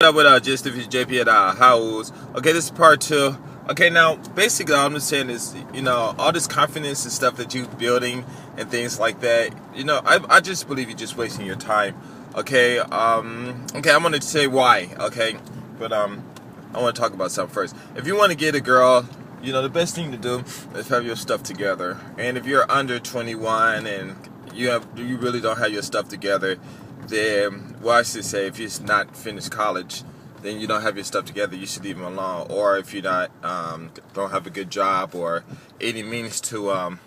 What up, just if it's JP at Howells. Okay, this is part two. Okay, now basically all I'm just saying is, all this confidence and stuff that you're building and things like that, I just believe you're just wasting your time. Okay, okay, I'm gonna say why, okay? But I wanna talk about something first. If you wanna get a girl, the best thing to do is have your stuff together. And if you're under 21 and you really don't have your stuff together, then, well, I should say, if you're not finished college, then you don't have your stuff together, you should leave them alone. Or if you're not, don't have a good job or any means to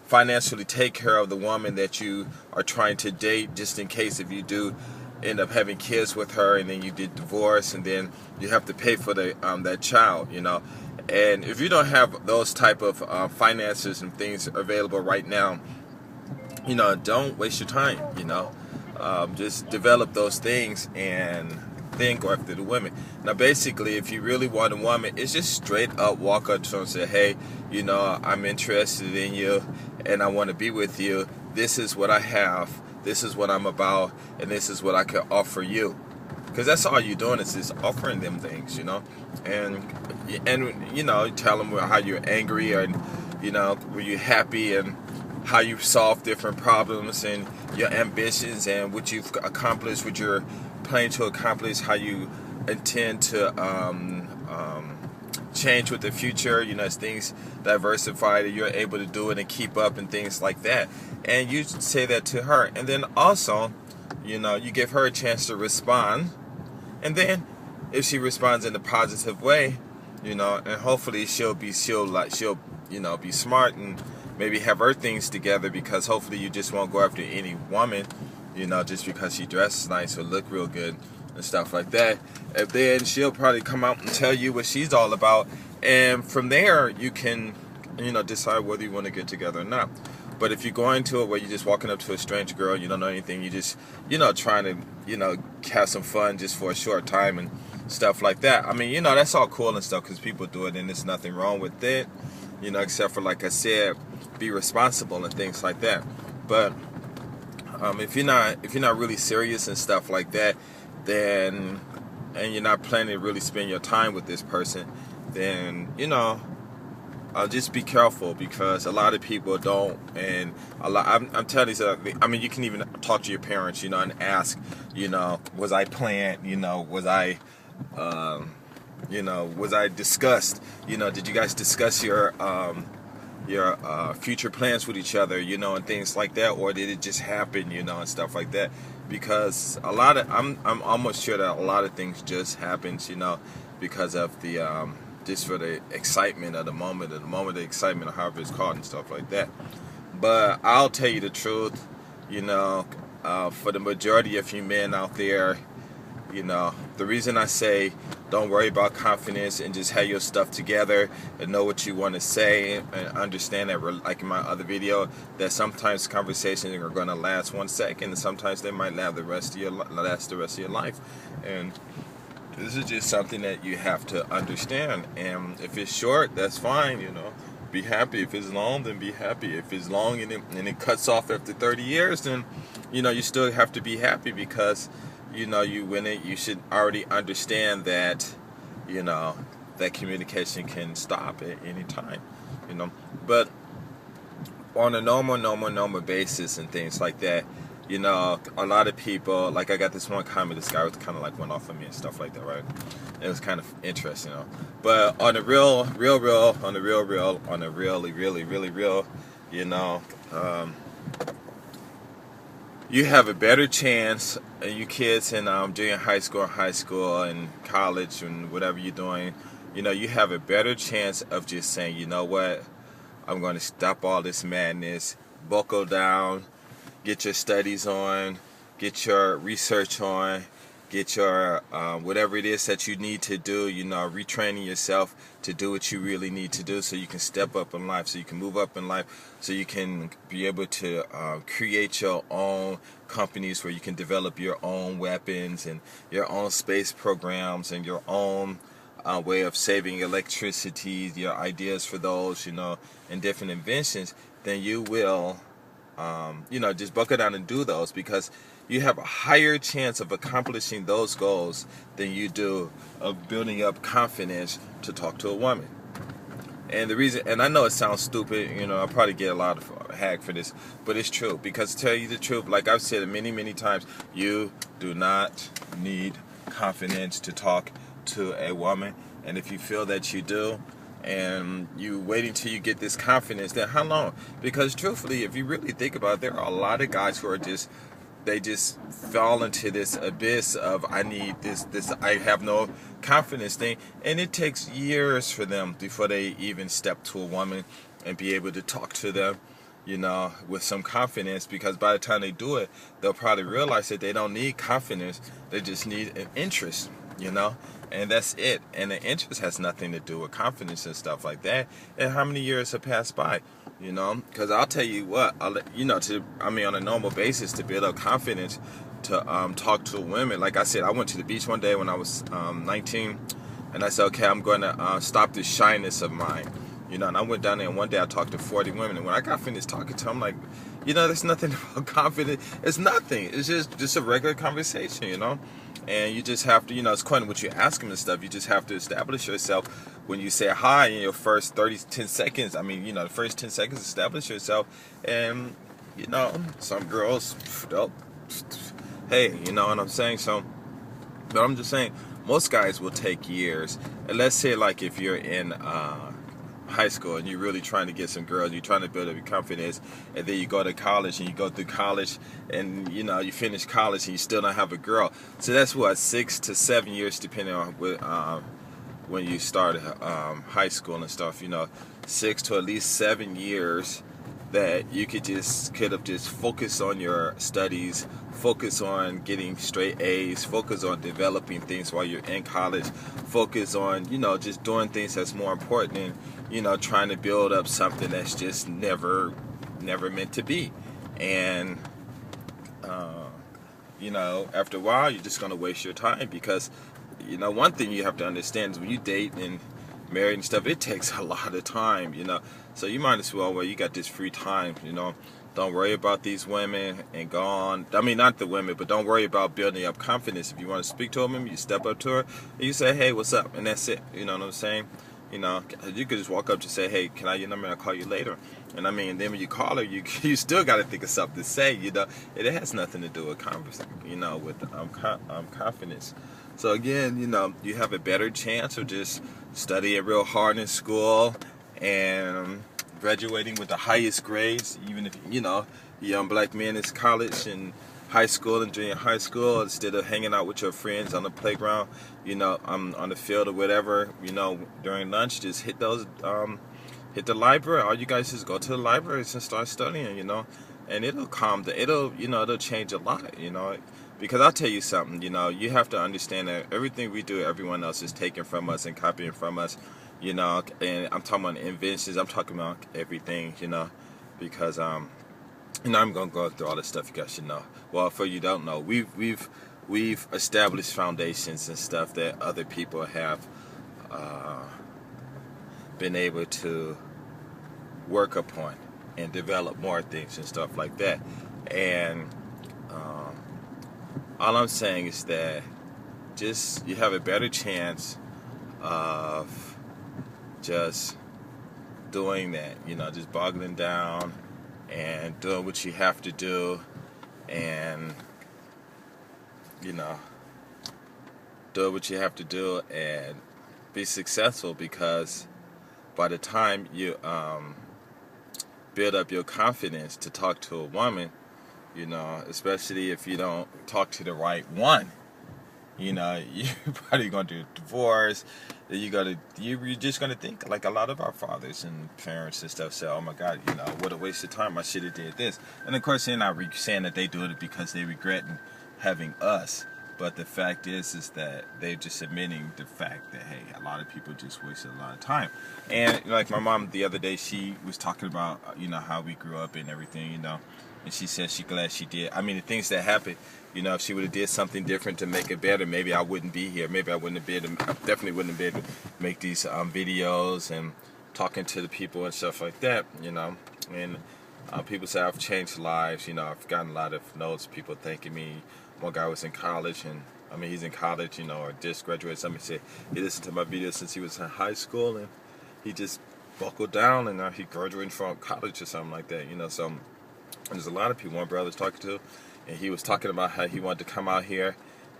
financially take care of the woman that you are trying to date, just in case if you do end up having kids with her and then you get divorced and then you have to pay for that child, And if you don't have those type of finances and things available right now, don't waste your time, just develop those things and then go after the women. Now, basically, if you really want a woman, it's just straight up walk up to her and say, hey, I'm interested in you and I want to be with you. This is what I have. This is what I'm about. And this is what I can offer you. Because that's all you're doing is just offering them things, And tell them how you're angry and, were you happy and how you've solved different problems and your ambitions and what you've accomplished, what you're planning to accomplish, how you intend to change with the future, as things diversify, that you're able to do it and keep up and things like that. And you say that to her. And then also, you give her a chance to respond. And then if she responds in a positive way, and hopefully she'll be smart and maybe have her things together, because hopefully you just won't go after any woman, just because she dresses nice or look real good and stuff like that. And then she'll probably come out and tell you what she's all about, and from there you can, decide whether you want to get together or not. But if you're going to it where you're just walking up to a strange girl, you don't know anything, you just, trying to, have some fun just for a short time and stuff like that. I mean, that's all cool and stuff because people do it and there's nothing wrong with it, except for, like I said, be responsible and things like that. But if you're not really serious and stuff like that, then, and you're not planning to really spend your time with this person, then just be careful, because a lot of people don't. And I'm telling you something. I mean, you can even talk to your parents, and ask, was I planned? Was I was I discussed? Did you guys discuss your future plans with each other, and things like that, or did it just happen, and stuff like that? Because I'm almost sure that a lot of things just happens, because of the just for the excitement of the moment, of excitement, or however it's called and stuff like that. But I'll tell you the truth, for the majority of you men out there, the reason I say don't worry about confidence and just have your stuff together and know what you want to say and understand that, like in my other video, that sometimes conversations are going to last 1 second and sometimes they might last the rest of your life. And this is just something that you have to understand. And if it's short, that's fine, Be happy. If it's long, then be happy. If it's long and it cuts off after 30 years, then, you still have to be happy, because you win it. You should already understand that, that communication can stop at any time, But on a normal basis and things like that, a lot of people, like I got this one comment, this guy was kind of like went off on me and stuff like that, right? It was kind of interesting, But on the really real, you have a better chance, and you kids in junior high school and college and whatever you're doing, you have a better chance of just saying, you know what, I'm going to stop all this madness, buckle down, get your studies on, get your research on, get your whatever it is that you need to do, retraining yourself to do what you really need to do, so you can step up in life, so you can move up in life, so you can be able to create your own companies where you can develop your own weapons and your own space programs and your own way of saving electricity, your ideas for those, and different inventions. Then you will just buckle down and do those, because you have a higher chance of accomplishing those goals than you do of building up confidence to talk to a woman. And the reason, and I know it sounds stupid, I'll probably get a lot of hack for this, but it's true. Because to tell you the truth, like I've said many, many times, you do not need confidence to talk to a woman. And if you feel that you do, and you wait until you get this confidence, then how long? Because truthfully, if you really think about it, there are a lot of guys who are they just fall into this abyss of I need this I have no confidence thing, and it takes years for them before they even step to a woman and be able to talk to them, with some confidence, because by the time they do it, they'll probably realize that they don't need confidence, they just need an interest, and that's it. And the interest has nothing to do with confidence and stuff like that. And how many years have passed by? Because I'll tell you what, on a normal basis, to build up confidence to talk to women. Like I said, I went to the beach one day when I was 19, and I said, okay, I'm going to stop this shyness of mine. And I went down there, and one day I talked to 40 women, and when I got finished talking to them, I'm like, there's nothing about confidence. It's nothing. It's just a regular conversation, And you just have to, it's quite what you ask them and stuff. You just have to establish yourself when you say hi in your first 10 seconds. The first 10 seconds, establish yourself. And, some girls, hey, you know what I'm saying? So, but I'm just saying, most guys will take years. And let's say, like, if you're in high school and you're really trying to get some girls, you're trying to build up your confidence, and then you go to college and you go through college and you finish college and you still don't have a girl. So that's what, 6 to 7 years, depending on when you start high school and stuff, 6 to at least 7 years that you could have just focused on your studies, focus on getting straight A's, focus on developing things while you're in college, focus on, just doing things that's more important than, trying to build up something that's just never meant to be. And, after a while, you're just going to waste your time because, one thing you have to understand is when you date and married and stuff, it takes a lot of time, So you might as well, you got this free time, Don't worry about these women and go on. I mean, not the women, but don't worry about building up confidence. If you want to speak to a woman, you step up to her and you say, hey, what's up? And that's it. You know what I'm saying? You could just walk up to say, hey, can I get your number? I'll call you later. And then when you call her, you still got to think of something to say, It has nothing to do with with confidence. So again, you have a better chance of just studying real hard in school and graduating with the highest grades, even if, young black men in college and high school and junior high school, instead of hanging out with your friends on the playground, on the field or whatever, during lunch, just hit hit the library. All you guys just go to the libraries and start studying, and it'll it'll change a lot, because I'll tell you something, you have to understand that everything we do, everyone else is taking from us and copying from us, and I'm talking about inventions, I'm talking about everything, because, I'm going to go through all this stuff you guys should know. Well, for you don't know, we've established foundations and stuff that other people have been able to work upon and develop more things and stuff like that. And all I'm saying is that you have a better chance of just doing that, just boggling down and doing what you have to do, and do what you have to do and be successful, because by the time you build up your confidence to talk to a woman, especially if you don't talk to the right one, you're probably going to divorce. You're just going to think like a lot of our fathers and parents and stuff say, oh my God, what a waste of time. I should have did this. And of course, they're not saying that they do it because they regret having us. But the fact is that they're just admitting the fact that, hey, a lot of people just wasted a lot of time. And like my mom the other day, she was talking about, how we grew up and everything, and she said she's glad she did. I mean, the things that happened, if she would have did something different to make it better, maybe I wouldn't be here. Maybe I definitely wouldn't have been able to make these videos and talking to the people and stuff like that, And People say I've changed lives. You know, I've gotten a lot of notes, people thanking me. One guy was in college, and I mean, he's in college, you know, or just graduated. Somebody said he listened to my videos since he was in high school, and he just buckled down, and now he graduated from college or something like that, you know. So there's a lot of people. One brother I was talking to, and he was talking about how he wanted to come out here,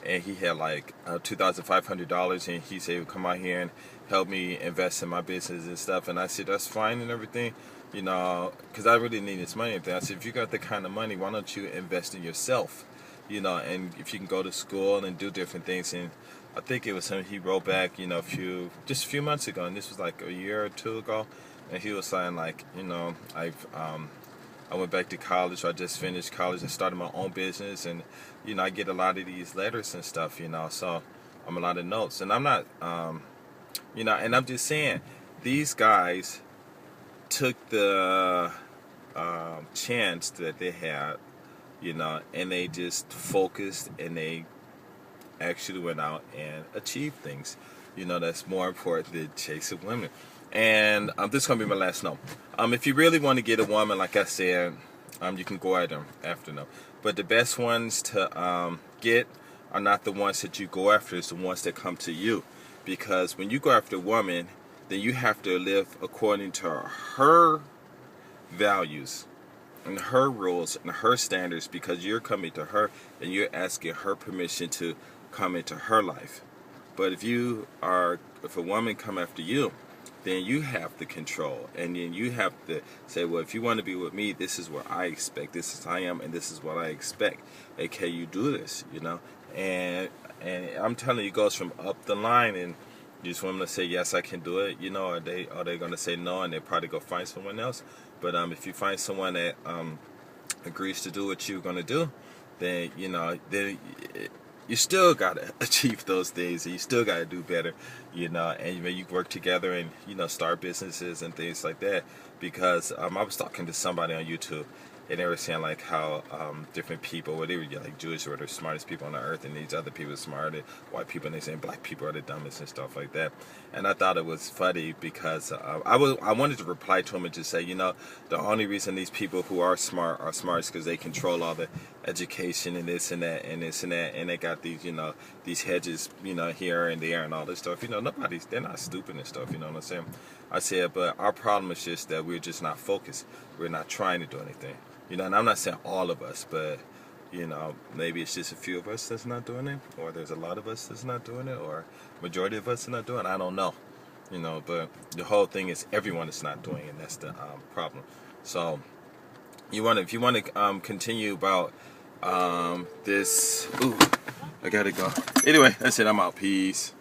and he had like $2,500, and he said he would come out here and help me invest in my business and stuff. And I said that's fine and everything, you know, because I really need this money. I said, if you got the kind of money, why don't you invest in yourself, you know? And if you can go to school and do different things. And I think it was something he wrote back, you know, just a few months ago, and this was like a year or two ago, and he was saying like, you know, I went back to college. I just finished college and started my own business, and you know, I get a lot of these letters and stuff, you know. So I'm a lot of notes, and I'm not, you know, and I'm just saying, these guys took the chance that they had, you know, and they just focused, and they actually went out and achieved things, you know. That's more important than chasing women. And this is going to be my last note. If you really want to get a woman, like I said, you can go at them after them. But the best ones to get are not the ones that you go after, it's the ones that come to you. Because when you go after a woman, then you have to live according to her values and her rules and her standards, because you're coming to her and you're asking her permission to come into her life. But if a woman come after you, then you have the control, and then you have to say, well, if you want to be with me, this is what I expect, this is who I am, and this is what I expect. And can you do this, you know? And I'm telling you, it goes from up the line, and you just want them to say, yes, I can do it, you know, or they going to say no, and they probably go find someone else. But if you find someone that agrees to do what you're going to do, then, you know, you still got to achieve those things, and you still got to do better, you know, and you work together and, you know, start businesses and things like that. Because I was talking to somebody on YouTube, and they were saying like how different people, well, they were like Jewish were the smartest people on the earth, and these other people are smarter, white people, and they saying black people are the dumbest and stuff like that. And I thought it was funny, because I wanted to reply to him and just say, you know, the only reason these people who are smart is because they control all the education and this and that and this and that, and they got these, you know, these hedges, you know, here and there and all this stuff. You know, they're not stupid and stuff, you know what I'm saying? I said, but our problem is just that we're just not focused. We're not trying to do anything. You know, and I'm not saying all of us, but, you know, maybe it's just a few of us that's not doing it, or there's a lot of us that's not doing it, or majority of us are not doing it. I don't know, you know, but the whole thing is everyone is not doing it, and that's the problem. So if you want to continue about this, ooh, I gotta go. Anyway, that's it. I'm out. Peace.